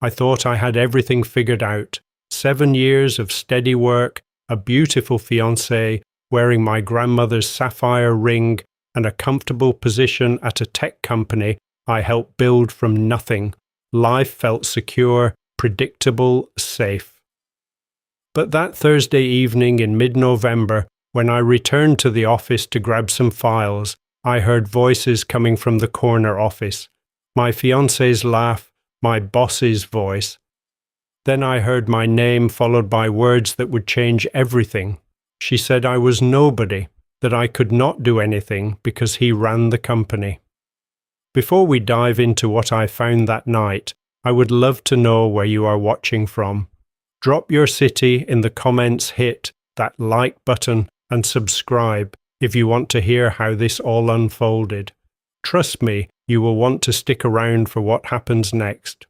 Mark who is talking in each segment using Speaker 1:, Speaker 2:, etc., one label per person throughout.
Speaker 1: I thought I had everything figured out. 7 years of steady work, a beautiful fiancée, wearing my grandmother's sapphire ring, and a comfortable position at a tech company I helped build from nothing. Life felt secure, predictable, safe. But that Thursday evening in mid-November, when I returned to the office to grab some files, I heard voices coming from the corner office. My fiancée's laugh, my boss's voice. Then I heard my name followed by words that would change everything. She said I was nobody, that I could not do anything because he ran the company. Before we dive into what I found that night, I would love to know where you are watching from. Drop your city in the comments, hit that like button and subscribe if you want to hear how this all unfolded. Trust me, you will want to stick around for what happens next.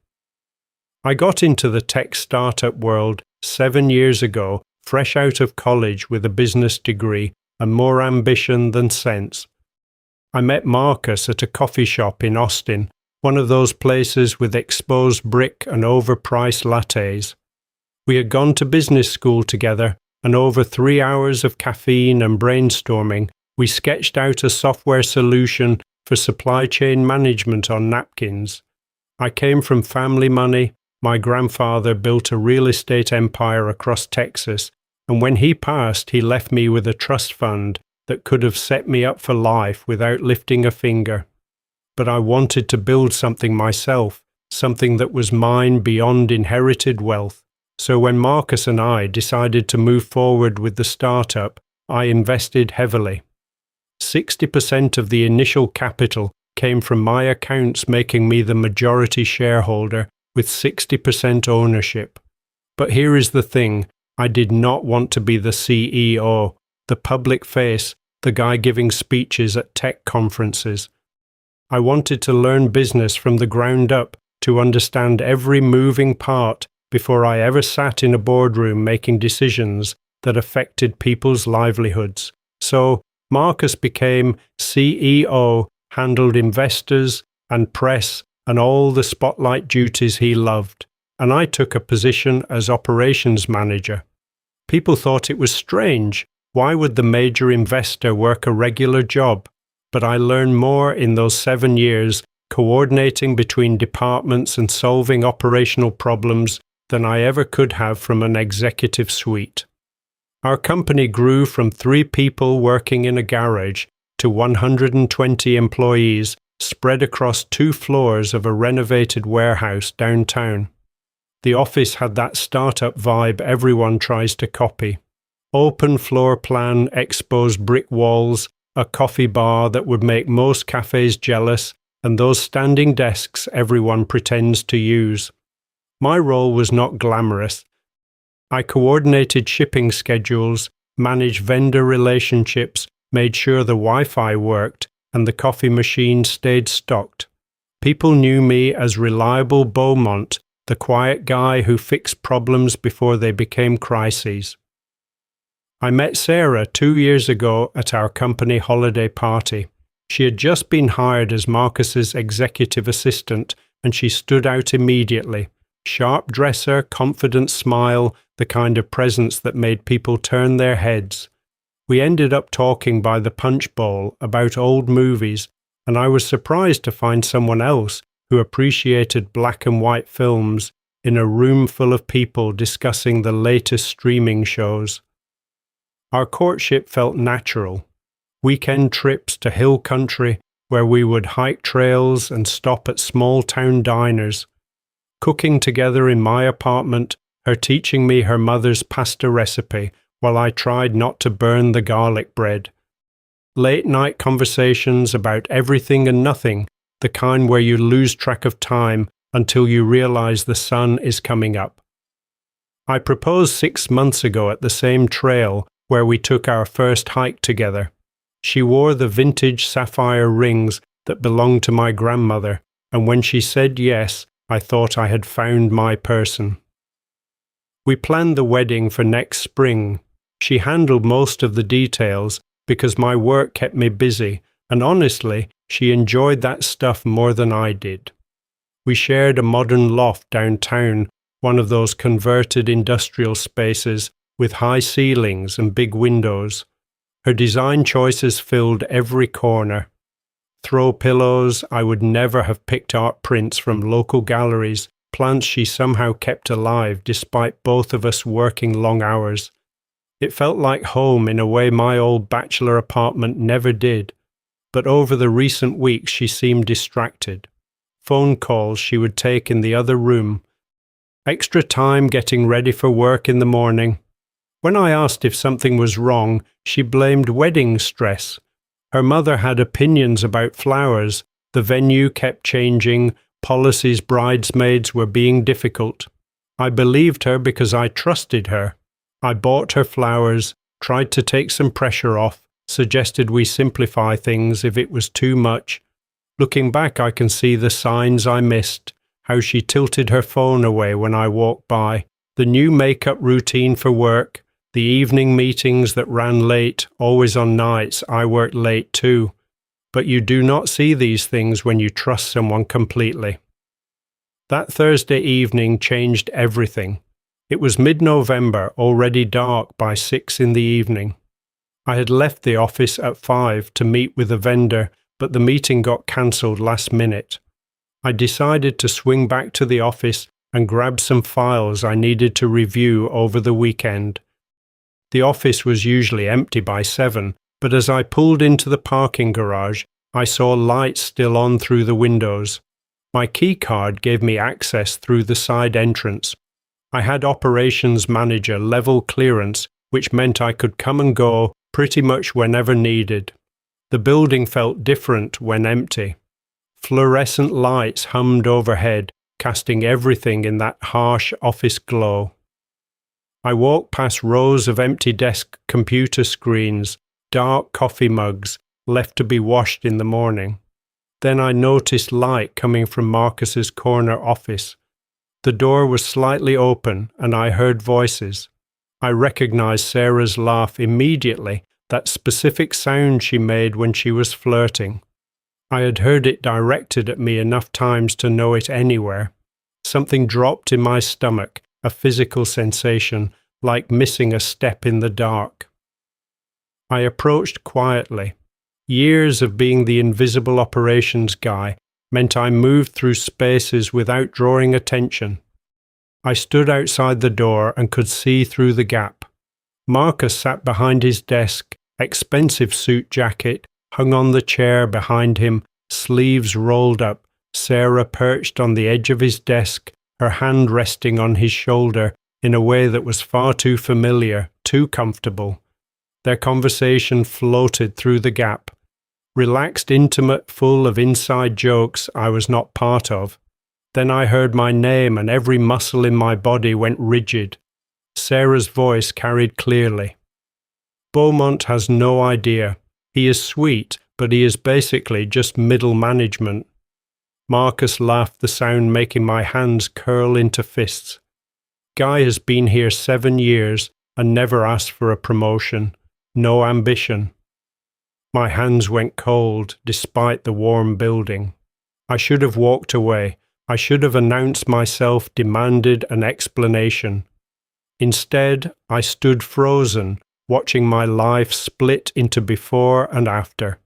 Speaker 1: I got into the tech startup world 7 years ago, fresh out of college with a business degree and more ambition than sense. I met Marcus at a coffee shop in Austin, one of those places with exposed brick and overpriced lattes. We had gone to business school together, and over 3 hours of caffeine and brainstorming, we sketched out a software solution for supply chain management on napkins. I came from family money. My grandfather built a real estate empire across Texas, and when he passed, he left me with a trust fund that could have set me up for life without lifting a finger. But I wanted to build something myself, something that was mine beyond inherited wealth. So when Marcus and I decided to move forward with the startup, I invested heavily. 60% of the initial capital came from my accounts, making me the majority shareholder with 60% ownership. But here is the thing, I did not want to be the CEO, the public face, the guy giving speeches at tech conferences. I wanted to learn business from the ground up, to understand every moving part before I ever sat in a boardroom making decisions that affected people's livelihoods. So Marcus became CEO, handled investors and press and all the spotlight duties he loved, and I took a position as operations manager. People thought it was strange. Why would the major investor work a regular job? But I learned more in those 7 years, coordinating between departments and solving operational problems than I ever could have from an executive suite. Our company grew from 3 people working in a garage to 120 employees spread across 2 floors of a renovated warehouse downtown. The office had that startup vibe everyone tries to copy. Open floor plan, exposed brick walls, a coffee bar that would make most cafes jealous, and those standing desks everyone pretends to use. My role was not glamorous. I coordinated shipping schedules, managed vendor relationships, made sure the Wi-Fi worked, and the coffee machine stayed stocked. People knew me as reliable Beaumont, the quiet guy who fixed problems before they became crises. I met Sarah 2 years ago at our company holiday party. She had just been hired as Marcus's executive assistant, and she stood out immediately. Sharp dresser, confident smile, the kind of presence that made people turn their heads. We ended up talking by the punch bowl about old movies, and I was surprised to find someone else who appreciated black and white films in a room full of people discussing the latest streaming shows. Our courtship felt natural. Weekend trips to hill country where we would hike trails and stop at small town diners. Cooking together in my apartment, her teaching me her mother's pasta recipe while I tried not to burn the garlic bread. Late night conversations about everything and nothing, the kind where you lose track of time until you realize the sun is coming up. I proposed 6 months ago at the same trail where we took our first hike together. She wore the vintage sapphire rings that belonged to my grandmother, and when she said yes, I thought I had found my person. We planned the wedding for next spring. She handled most of the details because my work kept me busy, and honestly, she enjoyed that stuff more than I did. We shared a modern loft downtown, one of those converted industrial spaces with high ceilings and big windows. Her design choices filled every corner. Throw pillows, I would never have picked art prints from local galleries, plants she somehow kept alive despite both of us working long hours. It felt like home in a way my old bachelor apartment never did, but over the recent weeks she seemed distracted. Phone calls she would take in the other room. Extra time getting ready for work in the morning. When I asked if something was wrong, she blamed wedding stress. Her mother had opinions about flowers, the venue kept changing, policies bridesmaids were being difficult. I believed her because I trusted her. I bought her flowers, tried to take some pressure off, suggested we simplify things if it was too much. Looking back, I can see the signs I missed, how she tilted her phone away when I walked by, the new makeup routine for work, the evening meetings that ran late, always on nights. I worked late too. But you do not see these things when you trust someone completely. That Thursday evening changed everything. It was mid-November, already dark by 6 in the evening. I had left the office at 5 to meet with a vendor, but the meeting got cancelled last minute. I decided to swing back to the office and grab some files I needed to review over the weekend. The office was usually empty by 7, but as I pulled into the parking garage, I saw lights still on through the windows. My key card gave me access through the side entrance. I had operations manager level clearance, which meant I could come and go pretty much whenever needed. The building felt different when empty. Fluorescent lights hummed overhead, casting everything in that harsh office glow. I walked past rows of empty desk computer screens, dark coffee mugs, left to be washed in the morning. Then I noticed light coming from Marcus's corner office. The door was slightly open and I heard voices. I recognized Sarah's laugh immediately, that specific sound she made when she was flirting. I had heard it directed at me enough times to know it anywhere. Something dropped in my stomach, a physical sensation, like missing a step in the dark. I approached quietly. Years of being the invisible operations guy meant I moved through spaces without drawing attention. I stood outside the door and could see through the gap. Marcus sat behind his desk, expensive suit jacket hung on the chair behind him, sleeves rolled up, Sarah perched on the edge of his desk, her hand resting on his shoulder in a way that was far too familiar, too comfortable. Their conversation floated through the gap. Relaxed, intimate, full of inside jokes I was not part of. Then I heard my name and every muscle in my body went rigid. Sarah's voice carried clearly. Beaumont has no idea. He is sweet, but he is basically just middle management. Marcus laughed, the sound making my hands curl into fists. Guy has been here 7 years and never asked for a promotion. No ambition. My hands went cold despite the warm building. I should have walked away. I should have announced myself, demanded an explanation. Instead, I stood frozen, watching my life split into before and after.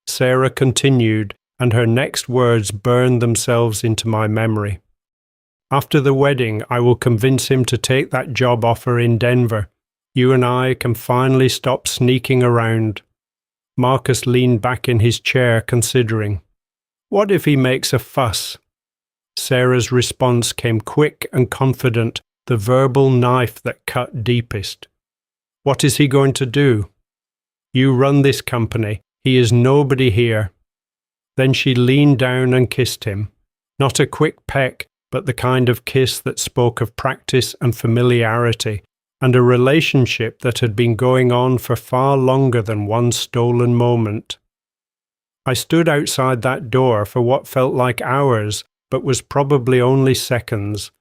Speaker 1: Sarah continued, and her next words burned themselves into my memory. After the wedding, I will convince him to take that job offer in Denver. You and I can finally stop sneaking around. Marcus leaned back in his chair, considering. What if he makes a fuss? Sarah's response came quick and confident, the verbal knife that cut deepest. What is he going to do? You run this company. He is nobody here. Then she leaned down and kissed him. Not a quick peck, but the kind of kiss that spoke of practice and familiarity, and a relationship that had been going on for far longer than one stolen moment. I stood outside that door for what felt like hours, but was probably only seconds.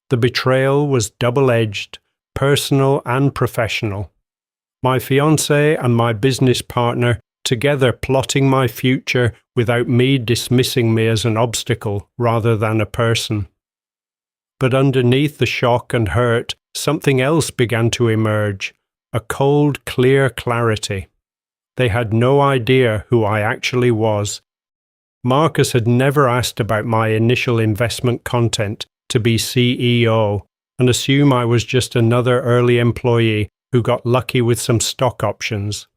Speaker 1: The betrayal was double-edged, personal and professional. My fiancée and my business partner together plotting my future without me dismissing me as an obstacle rather than a person. But underneath the shock and hurt, something else began to emerge, a cold, clear clarity. They had no idea who I actually was. Marcus had never asked about my initial investment content to be CEO and assumed I was just another early employee who got lucky with some stock options.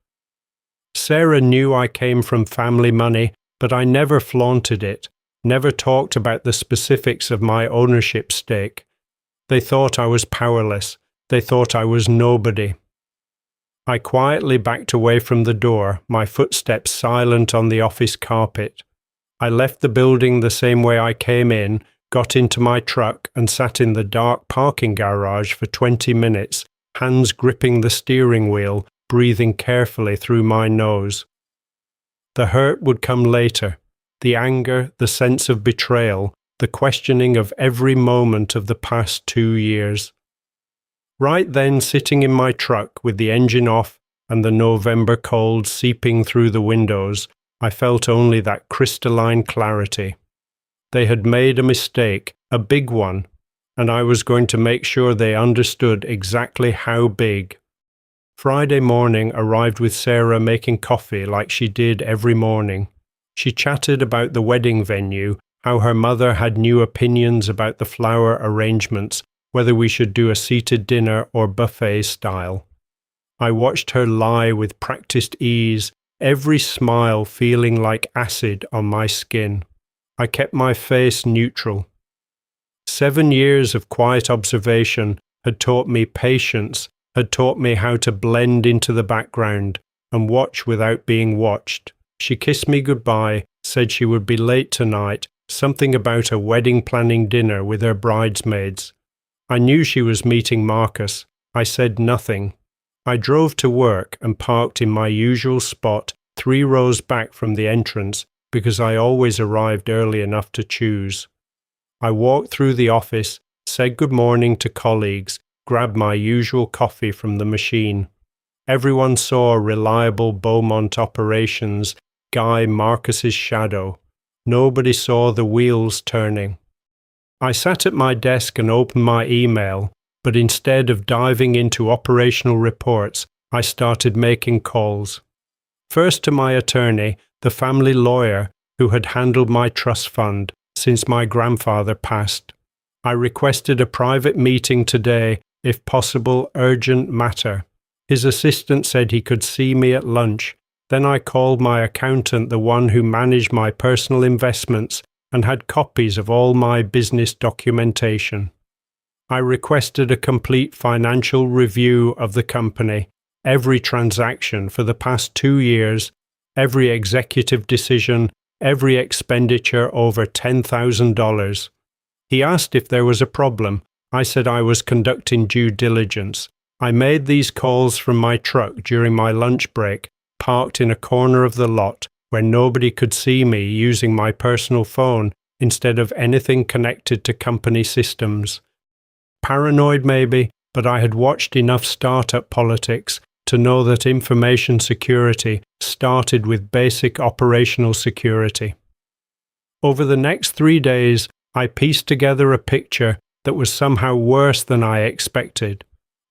Speaker 1: Sarah knew I came from family money, but I never flaunted it, never talked about the specifics of my ownership stake. They thought I was powerless. They thought I was nobody. I quietly backed away from the door, my footsteps silent on the office carpet. I left the building the same way I came in, got into my truck and sat in the dark parking garage for 20 minutes, hands gripping the steering wheel, breathing carefully through my nose. The hurt would come later, the anger, the sense of betrayal, the questioning of every moment of the past 2 years. Right then, sitting in my truck with the engine off and the November cold seeping through the windows, I felt only that crystalline clarity. They had made a mistake, a big one, and I was going to make sure they understood exactly how big. Friday morning arrived with Sarah making coffee like she did every morning. She chatted about the wedding venue, how her mother had new opinions about the flower arrangements, whether we should do a seated dinner or buffet style. I watched her lie with practiced ease, every smile feeling like acid on my skin. I kept my face neutral. 7 years of quiet observation had taught me patience, had taught me how to blend into the background and watch without being watched. She kissed me goodbye, said she would be late tonight, something about a wedding planning dinner with her bridesmaids. I knew she was meeting Marcus. I said nothing. I drove to work and parked in my usual spot 3 rows back from the entrance because I always arrived early enough to choose. I walked through the office, said good morning to colleagues, grabbed my usual coffee from the machine. Everyone saw reliable Beaumont operations guy Marcus's shadow. Nobody saw the wheels turning. I sat at my desk and opened my email, but instead of diving into operational reports, I started making calls. First to my attorney, the family lawyer who had handled my trust fund since my grandfather passed. I requested a private meeting today, if possible, urgent matter. His assistant said he could see me at lunch. Then I called my accountant, the one who managed my personal investments and had copies of all my business documentation. I requested a complete financial review of the company, every transaction for the past 2 years, every executive decision, every expenditure over $10,000. He asked if there was a problem. I said I was conducting due diligence. I made these calls from my truck during my lunch break, parked in a corner of the lot where nobody could see me using my personal phone instead of anything connected to company systems. Paranoid maybe, but I had watched enough startup politics to know that information security started with basic operational security. Over the next 3 days, I pieced together a picture that was somehow worse than I expected.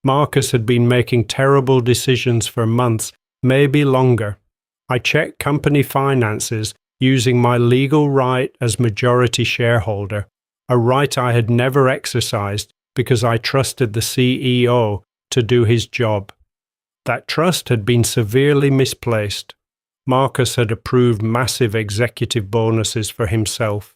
Speaker 1: Marcus had been making terrible decisions for months, maybe longer. I checked company finances using my legal right as majority shareholder, a right I had never exercised because I trusted the CEO to do his job. That trust had been severely misplaced. Marcus had approved massive executive bonuses for himself,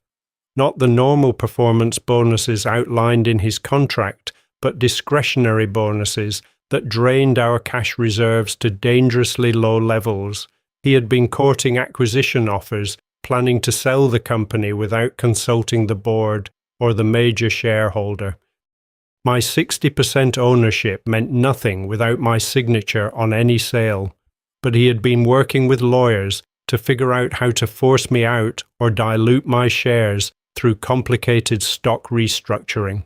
Speaker 1: not the normal performance bonuses outlined in his contract, but discretionary bonuses that drained our cash reserves to dangerously low levels. He had been courting acquisition offers, planning to sell the company without consulting the board or the major shareholder. My 60% ownership meant nothing without my signature on any sale, but he had been working with lawyers to figure out how to force me out or dilute my shares through complicated stock restructuring.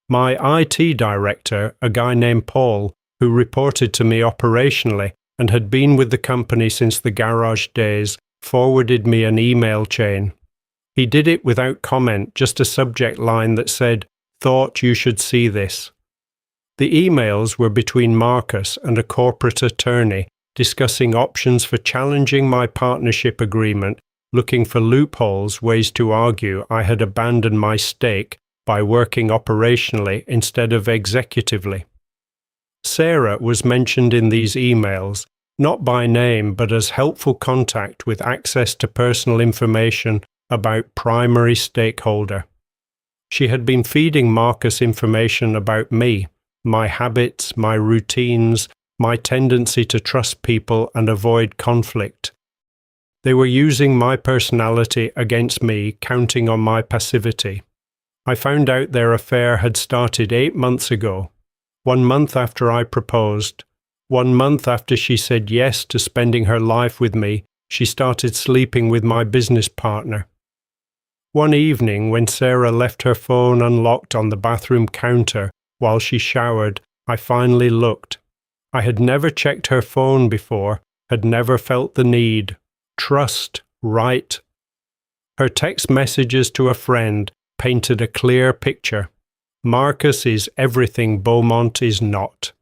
Speaker 1: My IT director, a guy named Paul, who reported to me operationally, and had been with the company since the garage days, forwarded me an email chain. He did it without comment, just a subject line that said, "Thought you should see this." The emails were between Marcus and a corporate attorney discussing options for challenging my partnership agreement, looking for loopholes, ways to argue I had abandoned my stake by working operationally instead of executively. Sarah was mentioned in these emails, not by name but as helpful contact with access to personal information about primary stakeholder. She had been feeding Marcus information about me, my habits, my routines, my tendency to trust people and avoid conflict. They were using my personality against me, counting on my passivity. I found out their affair had started 8 months ago, 1 month after I proposed. 1 month after she said yes to spending her life with me, she started sleeping with my business partner. One evening, when Sarah left her phone unlocked on the bathroom counter while she showered, I finally looked. I had never checked her phone before, had never felt the need. Trust, right? Her text messages to a friend painted a clear picture. Marcus is everything Beaumont is not.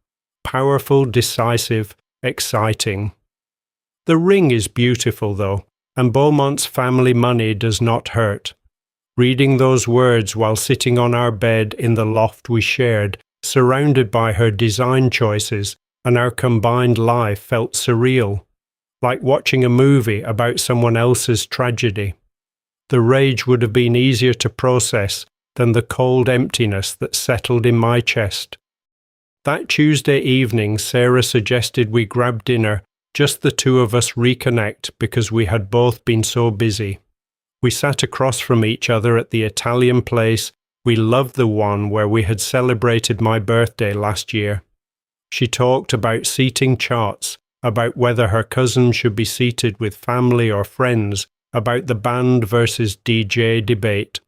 Speaker 1: Powerful, decisive, exciting. The ring is beautiful, though, and Beaumont's family money does not hurt. Reading those words while sitting on our bed in the loft we shared, surrounded by her design choices, and our combined life felt surreal, like watching a movie about someone else's tragedy. The rage would have been easier to process than the cold emptiness that settled in my chest. That Tuesday evening, Sarah suggested we grab dinner, just the two of us reconnect because we had both been so busy. We sat across from each other at the Italian place. We loved the one where we had celebrated my birthday last year. She talked about seating charts, about whether her cousin should be seated with family or friends, about the band versus DJ debate.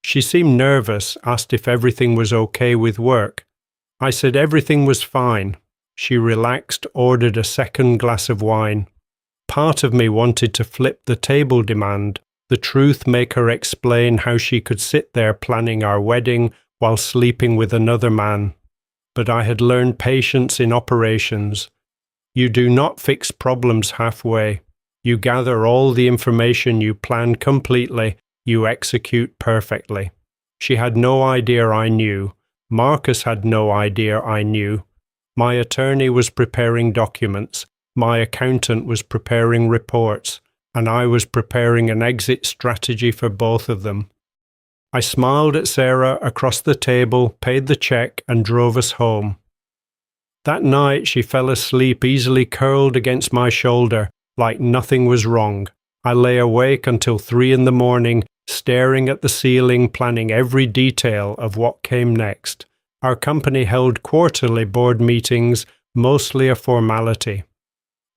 Speaker 1: She seemed nervous, asked if everything was okay with work. I said everything was fine. She relaxed, ordered a second glass of wine. Part of me wanted to flip the table demand, the truth make her explain how she could sit there planning our wedding while sleeping with another man. But I had learned patience in operations. You do not fix problems halfway. You gather all the information, you plan completely, you execute perfectly. She had no idea I knew. Marcus had no idea I knew. My attorney was preparing documents. My accountant was preparing reports. And I was preparing an exit strategy for both of them. I smiled at Sarah across the table, paid the check, and drove us home. That night she fell asleep easily curled against my shoulder, like nothing was wrong. I lay awake until 3 a.m, staring at the ceiling, planning every detail of what came next. Our company held quarterly board meetings, mostly a formality.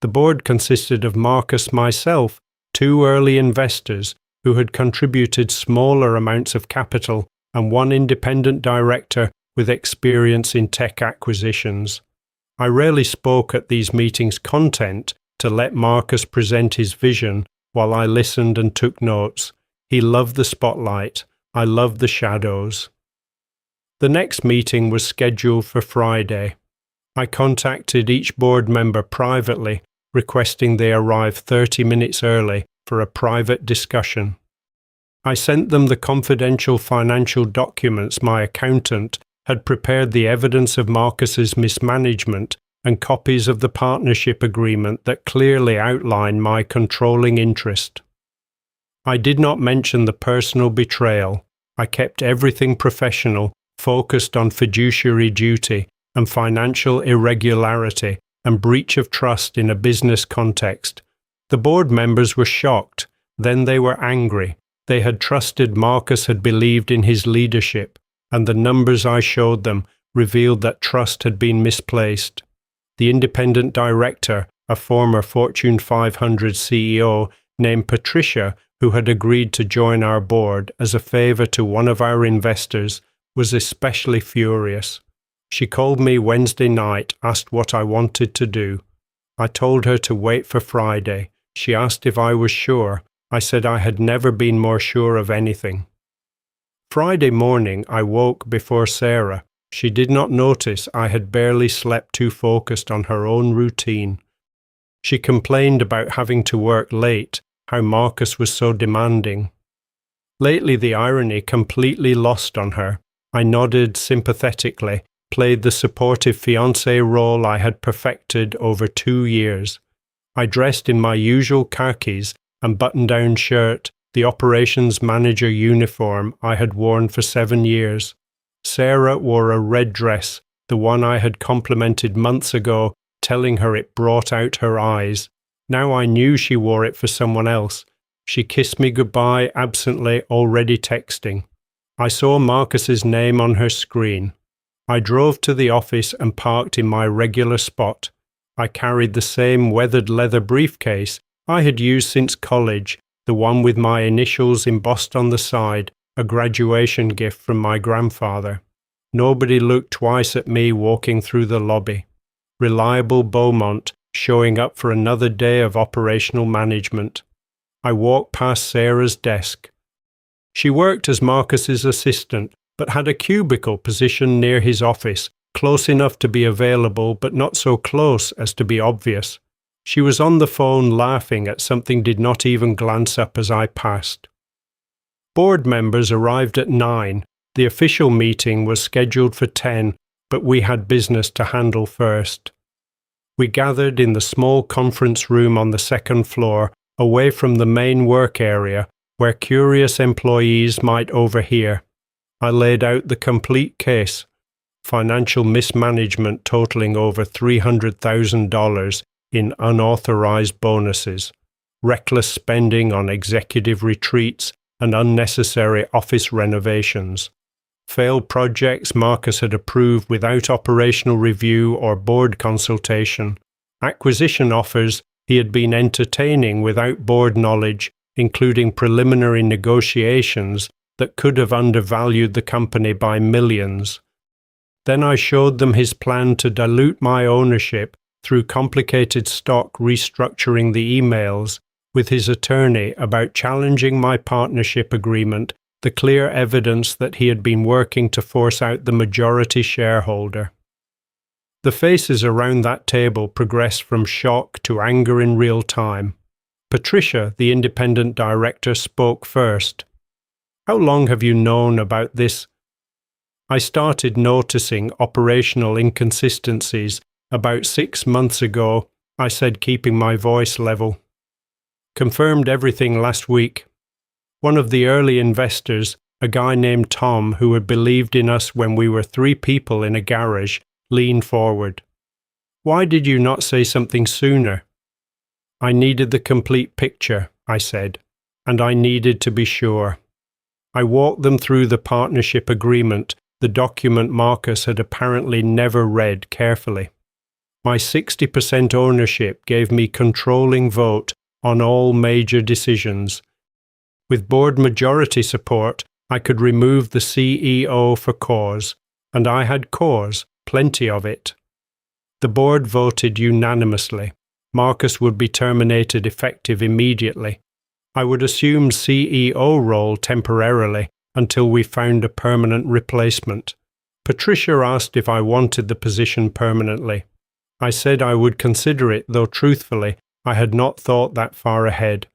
Speaker 1: The board consisted of Marcus, myself, 2 early investors who had contributed smaller amounts of capital, and 1 independent director with experience in tech acquisitions. I rarely spoke at these meetings' content to let Marcus present his vision while I listened and took notes. He loved the spotlight. I loved the shadows. The next meeting was scheduled for Friday. I contacted each board member privately, requesting they arrive 30 minutes early for a private discussion. I sent them the confidential financial documents my accountant had prepared, the evidence of Marcus's mismanagement, and copies of the partnership agreement that clearly outlined my controlling interest. I did not mention the personal betrayal. I kept everything professional, focused on fiduciary duty and financial irregularity and breach of trust in a business context. The board members were shocked. Then they were angry. They had trusted Marcus, had believed in his leadership, and the numbers I showed them revealed that trust had been misplaced. The independent director, a former Fortune 500 CEO named Patricia, who had agreed to join our board as a favor to one of our investors, was especially furious. She called me Wednesday night, asked what I wanted to do. I told her to wait for Friday. She asked if I was sure. I said I had never been more sure of anything. Friday morning, I woke before Sarah. She did not notice I had barely slept, too focused on her own routine. She complained about having to work late, how Marcus was so demanding. Lately, the irony completely lost on her. I nodded sympathetically, played the supportive fiancé role I had perfected over 2 years. I dressed in my usual khakis and button-down shirt, the operations manager uniform I had worn for 7 years. Sarah wore a red dress, the one I had complimented months ago, telling her it brought out her eyes. Now I knew she wore it for someone else. She kissed me goodbye absently, already texting. I saw Marcus's name on her screen. I drove to the office and parked in my regular spot. I carried the same weathered leather briefcase I had used since college, the one with my initials embossed on the side, a graduation gift from my grandfather. Nobody looked twice at me walking through the lobby. Reliable Beaumont showing up for another day of operational management. I walked past Sarah's desk. She worked as Marcus's assistant, but had a cubicle position near his office, close enough to be available, but not so close as to be obvious. She was on the phone laughing at something, did not even glance up as I passed. Board members arrived at 9. The official meeting was scheduled for 10, but we had business to handle first. We gathered in the small conference room on the second floor, away from the main work area, where curious employees might overhear. I laid out the complete case: financial mismanagement totaling over $300,000 in unauthorized bonuses, reckless spending on executive retreats and unnecessary office renovations, failed projects Marcus had approved without operational review or board consultation, acquisition offers he had been entertaining without board knowledge, including preliminary negotiations that could have undervalued the company by millions. Then I showed them his plan to dilute my ownership through complicated stock restructuring, the emails with his attorney about challenging my partnership agreement, the clear evidence that he had been working to force out the majority shareholder. The faces around that table progressed from shock to anger in real time. Patricia, the independent director, spoke first. "How long have you known about this?" I started noticing operational inconsistencies about 6 months ago, I said, keeping my voice level. "Confirmed everything last week. One of the early investors, a guy named Tom who had believed in us when we were 3 people in a garage, leaned forward. Why did you not say something sooner?" "I needed the complete picture," I said, "and I needed to be sure." I walked them through the partnership agreement, the document Marcus had apparently never read carefully. My 60% ownership gave me controlling vote on all major decisions. With board majority support, I could remove the CEO for cause, and I had cause, plenty of it. The board voted unanimously. Marcus would be terminated effective immediately. I would assume CEO role temporarily until we found a permanent replacement. Patricia asked if I wanted the position permanently. I said I would consider it, though truthfully, I had not thought that far ahead.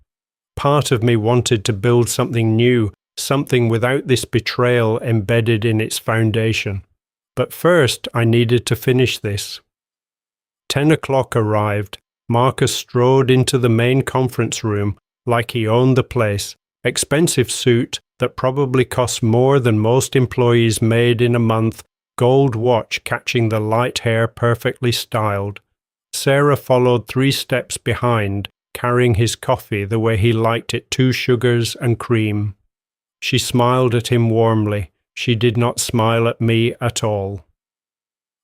Speaker 1: Part of me wanted to build something new, something without this betrayal embedded in its foundation. But first, I needed to finish this. 10 o'clock arrived. Marcus strode into the main conference room like he owned the place. Expensive suit that probably cost more than most employees made in a month, gold watch catching the light hair perfectly styled. Sarah followed 3 steps behind, carrying his coffee the way he liked it, 2 sugars and cream. She smiled at him warmly. She did not smile at me at all.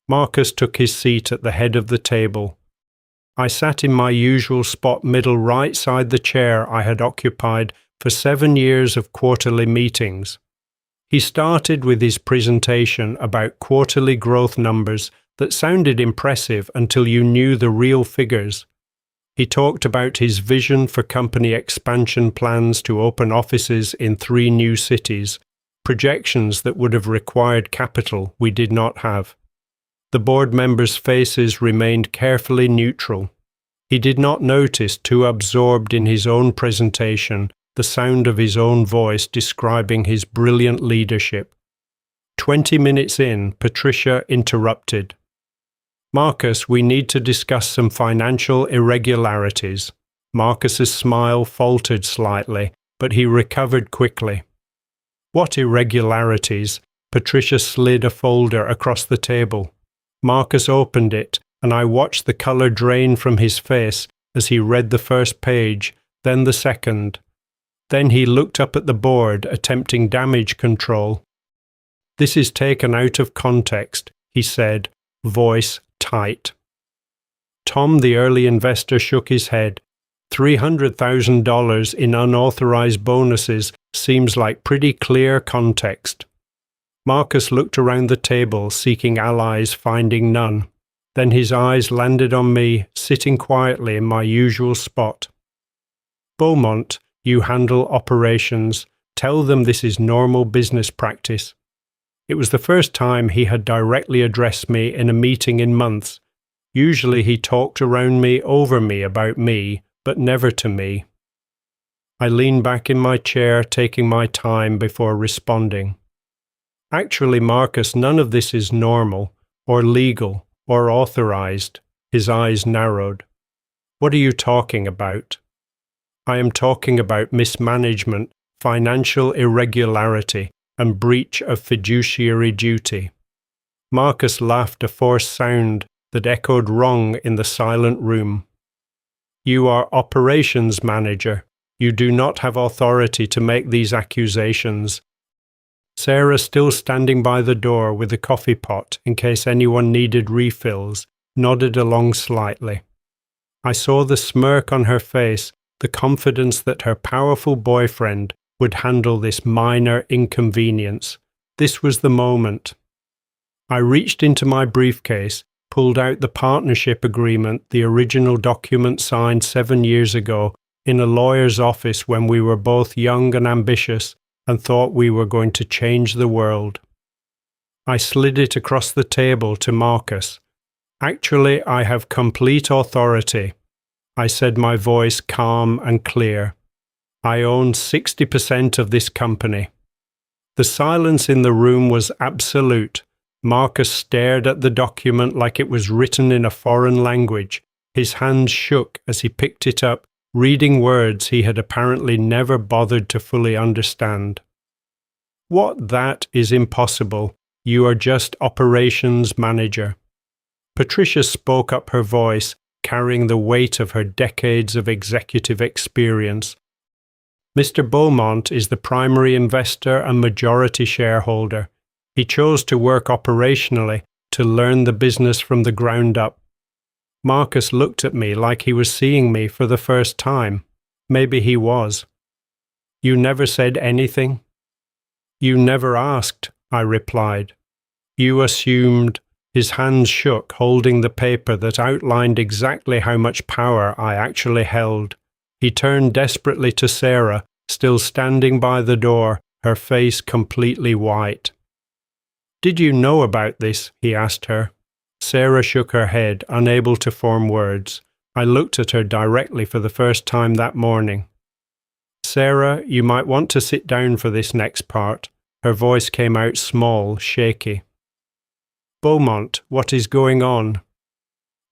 Speaker 1: Marcus took his seat at the head of the table. I sat in my usual spot, middle right side the chair I had occupied for 7 years of quarterly meetings. He started with his presentation about quarterly growth numbers that sounded impressive until you knew the real figures. He talked about his vision for company expansion plans to open offices in 3 new cities, projections that would have required capital we did not have. The board members' faces remained carefully neutral. He did not notice, too absorbed in his own presentation, the sound of his own voice describing his brilliant leadership. 20 minutes in, Patricia interrupted. "Marcus, we need to discuss some financial irregularities." Marcus's smile faltered slightly, but he recovered quickly. "What irregularities?" Patricia slid a folder across the table. Marcus opened it, and I watched the colour drain from his face as he read the first page, then the second. Then he looked up at the board, attempting damage control. "This is taken out of context," he said, voice tight. Tom, the early investor, shook his head. $300,000 in unauthorized bonuses seems like pretty clear context. Marcus looked around the table, seeking allies, finding none. Then his eyes landed on me, sitting quietly in my usual spot. "Beaumont, you handle operations. Tell them this is normal business practice." It was the first time he had directly addressed me in a meeting in months. Usually he talked around me, over me, about me, but never to me. I leaned back in my chair, taking my time before responding. "Actually, Marcus, none of this is normal, or legal, or authorized." His eyes narrowed. "What are you talking about?" "I am talking about mismanagement, financial irregularity, and breach of fiduciary duty." Marcus laughed, a forced sound that echoed wrong in the silent room. "You are operations manager. You do not have authority to make these accusations." Sarah, still standing by the door with a coffee pot in case anyone needed refills, nodded along slightly. I saw the smirk on her face, the confidence that her powerful boyfriend would handle this minor inconvenience. This was the moment. I reached into my briefcase, pulled out the partnership agreement, the original document signed 7 years ago in a lawyer's office when we were both young and ambitious and thought we were going to change the world. I slid it across the table to Marcus. "Actually, I have complete authority," I said, my voice calm and clear. "I own 60% of this company." The silence in the room was absolute. Marcus stared at the document like it was written in a foreign language. His hands shook as he picked it up, reading words he had apparently never bothered to fully understand. "What? That is impossible. You are just operations manager." Patricia spoke up, her voice carrying the weight of her decades of executive experience. "Mr. Beaumont is the primary investor and majority shareholder. He chose to work operationally to learn the business from the ground up." Marcus looked at me like he was seeing me for the first time. Maybe he was. "You never said anything?" "You never asked," I replied. "You assumed." His hands shook, holding the paper that outlined exactly how much power I actually held. He turned desperately to Sarah, still standing by the door, her face completely white. "Did you know about this?" he asked her. Sarah shook her head, unable to form words. I looked at her directly for the first time that morning. "Sarah, you might want to sit down for this next part." Her voice came out small, shaky. "Beaumont, what is going on?"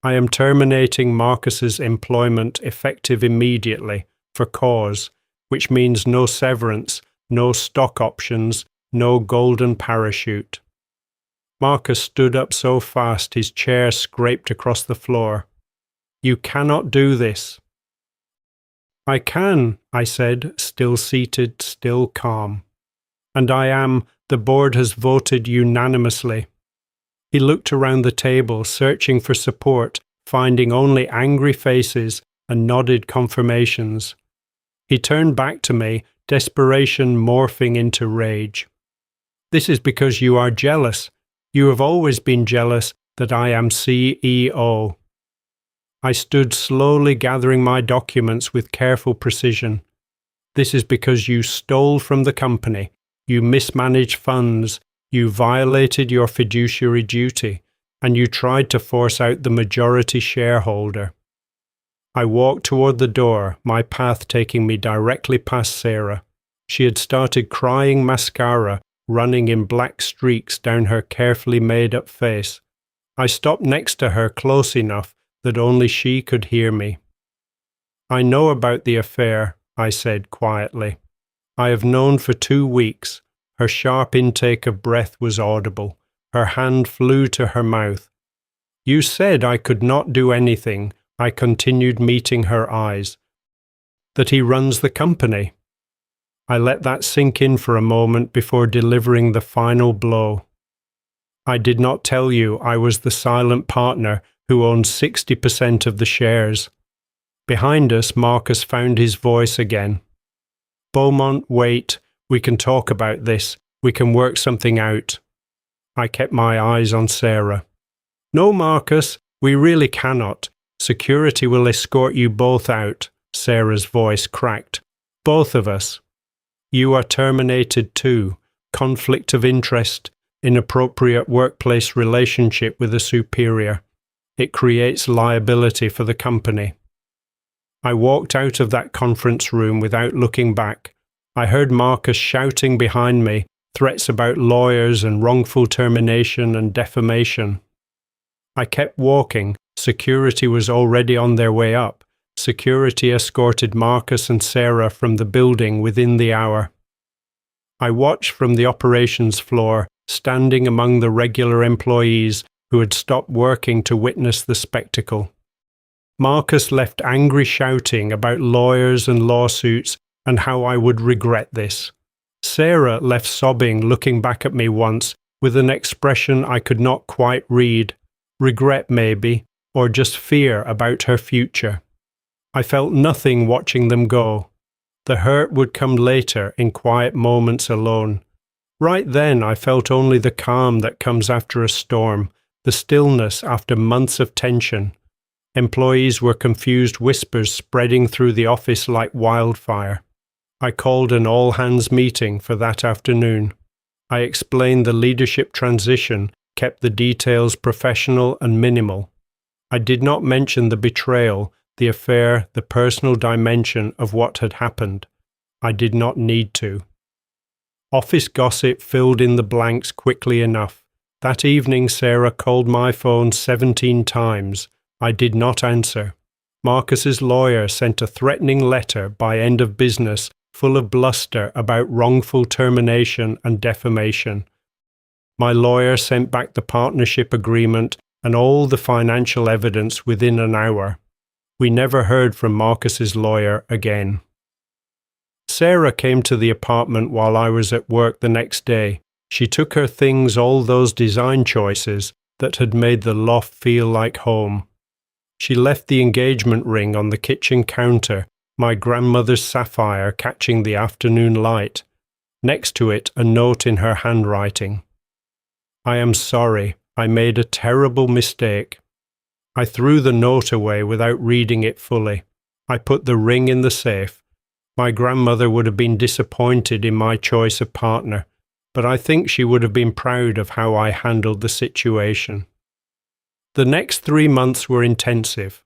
Speaker 1: "I am terminating Marcus's employment effective immediately, for cause, which means no severance, no stock options, no golden parachute." Marcus stood up so fast his chair scraped across the floor. "You cannot do this." "I can," I said, still seated, still calm. "And I am. The board has voted unanimously." He looked around the table, searching for support, finding only angry faces, and nodded confirmations. He turned back to me, desperation morphing into rage. "This is because you are jealous. You have always been jealous, that I am CEO. I stood slowly gathering my documents with careful precision. This is because you stole from the company, you mismanaged funds, you violated your fiduciary duty, and you tried to force out the majority shareholder. I walked toward the door, my path taking me directly past Sarah. She had started crying mascara running in black streaks down her carefully made-up face. I stopped next to her close enough that only she could hear me. I know about the affair, I said quietly. I have known for 2 weeks. Her sharp intake of breath was audible. Her hand flew to her mouth. You said I could not do anything, I continued, meeting her eyes. That he runs the company. I let that sink in for a moment before delivering the final blow. I did not tell you I was the silent partner who owned 60% of the shares. Behind us, Marcus found his voice again. Beaumont, wait. We can talk about this. We can work something out. I kept my eyes on Sarah. No, Marcus, we really cannot. Security will escort you both out. Sarah's voice cracked. Both of us. You are terminated too. Conflict of interest, inappropriate workplace relationship with a superior. It creates liability for the company. I walked out of that conference room without looking back. I heard Marcus shouting behind me, threats about lawyers and wrongful termination and defamation. I kept walking. Security was already on their way up. Security escorted Marcus and Sarah from the building within the hour. I watched from the operations floor, standing among the regular employees who had stopped working to witness the spectacle. Marcus left angry shouting about lawyers and lawsuits and how I would regret this. Sarah left sobbing, looking back at me once with an expression I could not quite read. Regret maybe, or just fear about her future. I felt nothing watching them go. The hurt would come later in quiet moments alone. Right then I felt only the calm that comes after a storm, the stillness after months of tension. Employees were confused whispers spreading through the office like wildfire. I called an all-hands meeting for that afternoon. I explained the leadership transition, kept the details professional and minimal. I did not mention the betrayal, the affair, the personal dimension of what had happened. I did not need to. Office gossip filled in the blanks quickly enough. That evening Sarah called my phone 17 times. I did not answer. Marcus's lawyer sent a threatening letter by end of business full of bluster about wrongful termination and defamation. My lawyer sent back the partnership agreement and all the financial evidence within an hour. We never heard from Marcus's lawyer again. Sarah came to the apartment while I was at work the next day. She took her things, all those design choices that had made the loft feel like home. She left the engagement ring on the kitchen counter, my grandmother's sapphire catching the afternoon light. Next to it, a note in her handwriting. I am sorry. I made a terrible mistake. I threw the note away without reading it fully. I put the ring in the safe. My grandmother would have been disappointed in my choice of partner, but I think she would have been proud of how I handled the situation. The next 3 months were intensive.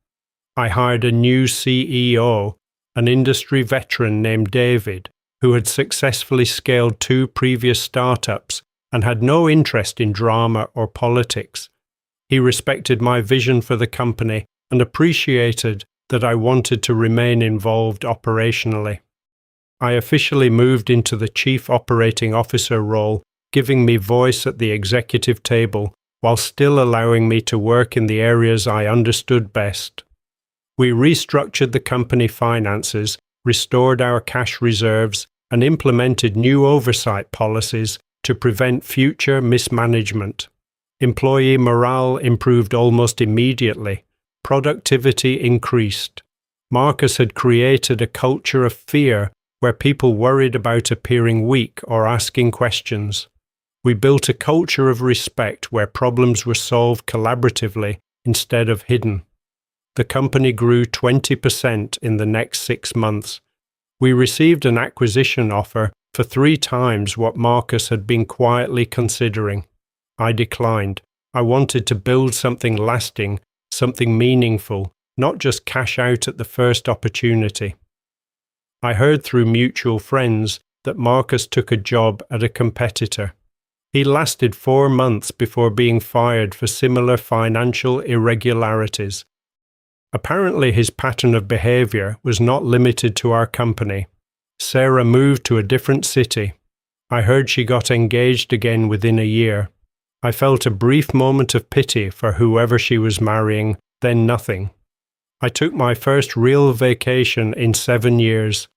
Speaker 1: I hired a new CEO, an industry veteran named David, who had successfully scaled 2 previous startups and had no interest in drama or politics. He respected my vision for the company and appreciated that I wanted to remain involved operationally. I officially moved into the Chief Operating Officer role, giving me voice at the executive table while still allowing me to work in the areas I understood best. We restructured the company finances, restored our cash reserves, and implemented new oversight policies to prevent future mismanagement. Employee morale improved almost immediately. Productivity increased. Marcus had created a culture of fear where people worried about appearing weak or asking questions. We built a culture of respect where problems were solved collaboratively instead of hidden. The company grew 20% in the next 6 months. We received an acquisition offer for 3 times what Marcus had been quietly considering. I declined. I wanted to build something lasting, something meaningful, not just cash out at the first opportunity. I heard through mutual friends that Marcus took a job at a competitor. He lasted 4 months before being fired for similar financial irregularities. Apparently, his pattern of behavior was not limited to our company. Sarah moved to a different city. I heard she got engaged again within a year. I felt a brief moment of pity for whoever she was marrying, then nothing. I took my first real vacation in 7 years.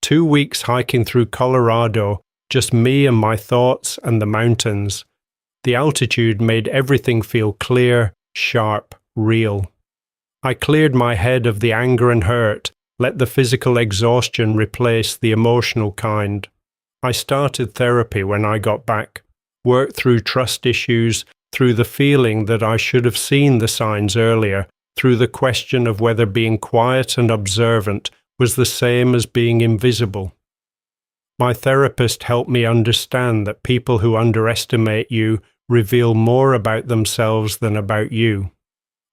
Speaker 1: 2 weeks hiking through Colorado, just me and my thoughts and the mountains. The altitude made everything feel clear, sharp, real. I cleared my head of the anger and hurt, let the physical exhaustion replace the emotional kind. I started therapy when I got back, worked through trust issues, through the feeling that I should have seen the signs earlier, through the question of whether being quiet and observant was the same as being invisible. My therapist helped me understand that people who underestimate you reveal more about themselves than about you.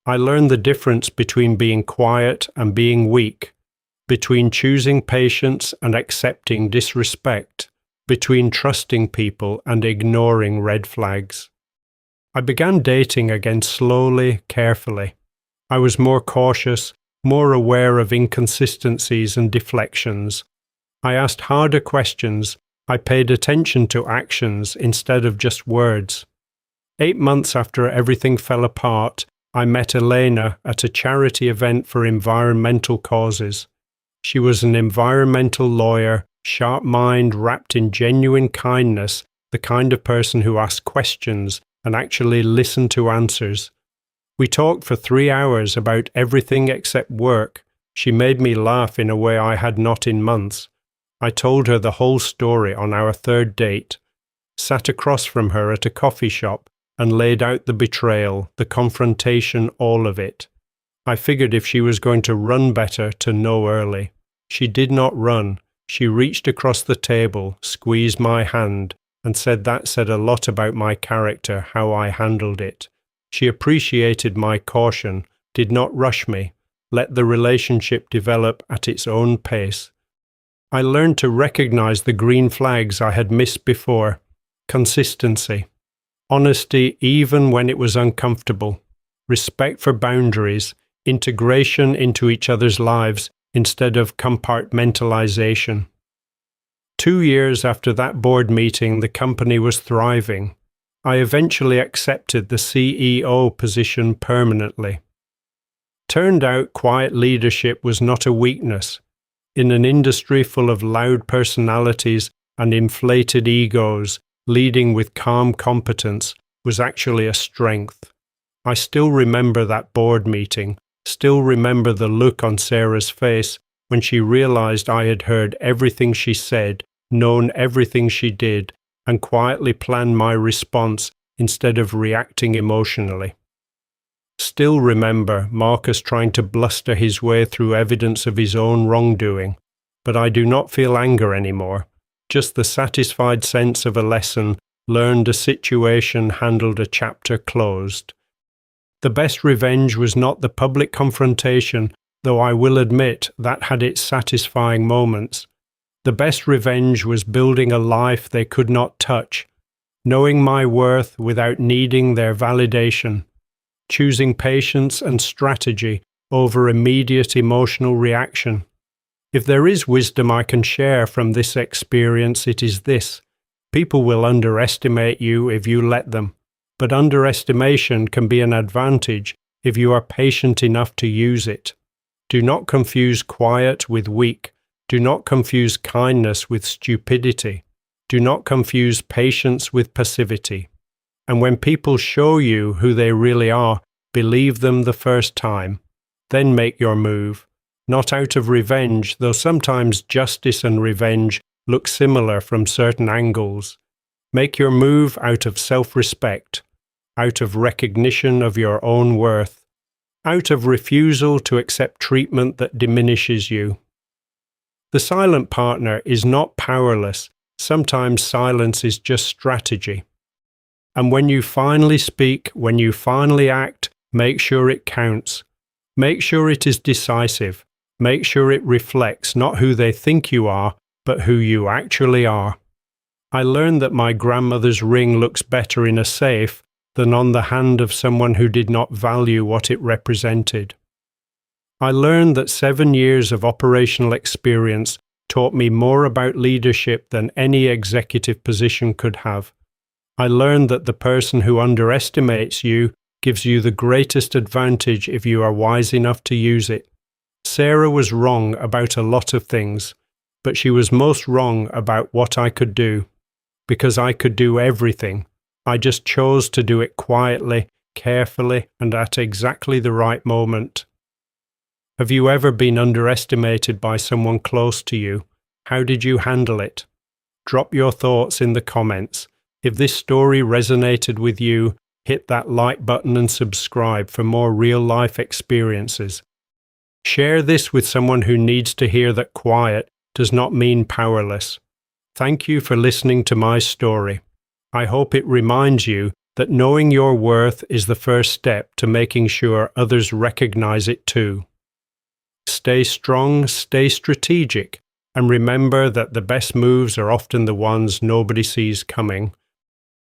Speaker 1: I learned the difference between being quiet and being weak, between choosing patience and accepting disrespect, between trusting people and ignoring red flags. I began dating again slowly, carefully. I was more cautious, more aware of inconsistencies and deflections. I asked harder questions. I paid attention to actions instead of just words. 8 months after everything fell apart, I met Elena at a charity event for environmental causes. She was an environmental lawyer, sharp mind wrapped in genuine kindness, the kind of person who asked questions and actually listened to answers. We talked for 3 hours about everything except work. She made me laugh in a way I had not in months. I told her the whole story on our 3rd date, sat across from her at a coffee shop, and laid out the betrayal, the confrontation, all of it. I figured if she was going to run better, to know early. She did not run. She reached across the table, squeezed my hand, and said that said a lot about my character, how I handled it. She appreciated my caution, did not rush me, let the relationship develop at its own pace. I learned to recognize the green flags I had missed before. Consistency. Honesty even when it was uncomfortable, respect for boundaries, integration into each other's lives instead of compartmentalization. 2 years after that board meeting, the company was thriving. I eventually accepted the CEO position permanently. Turned out quiet leadership was not a weakness. In an industry full of loud personalities and inflated egos, leading with calm competence was actually a strength. I still remember that board meeting, still remember the look on Sarah's face when she realized I had heard everything she said, known everything she did, and quietly planned my response instead of reacting emotionally. Still remember Marcus trying to bluster his way through evidence of his own wrongdoing, but I do not feel anger anymore. Just the satisfied sense of a lesson learned, a situation handled, a chapter closed. The best revenge was not the public confrontation, though I will admit that had its satisfying moments. The best revenge was building a life they could not touch, knowing my worth without needing their validation, choosing patience and strategy over immediate emotional reaction. If there is wisdom I can share from this experience, it is this. People will underestimate you if you let them, but underestimation can be an advantage if you are patient enough to use it. Do not confuse quiet with weak. Do not confuse kindness with stupidity. Do not confuse patience with passivity. And when people show you who they really are, believe them the first time. Then make your move. Not out of revenge, though sometimes justice and revenge look similar from certain angles. Make your move out of self-respect, out of recognition of your own worth, out of refusal to accept treatment that diminishes you. The silent partner is not powerless. Sometimes silence is just strategy. And when you finally speak, when you finally act, make sure it counts. Make sure it is decisive. Make sure it reflects not who they think you are, but who you actually are. I learned that my grandmother's ring looks better in a safe than on the hand of someone who did not value what it represented. I learned that 7 years of operational experience taught me more about leadership than any executive position could have. I learned that the person who underestimates you gives you the greatest advantage if you are wise enough to use it. Sarah was wrong about a lot of things, but she was most wrong about what I could do. Because I could do everything. I just chose to do it quietly, carefully, and at exactly the right moment. Have you ever been underestimated by someone close to you? How did you handle it? Drop your thoughts in the comments. If this story resonated with you, hit that like button and subscribe for more real-life experiences. Share this with someone who needs to hear that quiet does not mean powerless. Thank you for listening to my story. I hope it reminds you that knowing your worth is the first step to making sure others recognize it too. Stay strong, stay strategic, and remember that the best moves are often the ones nobody sees coming.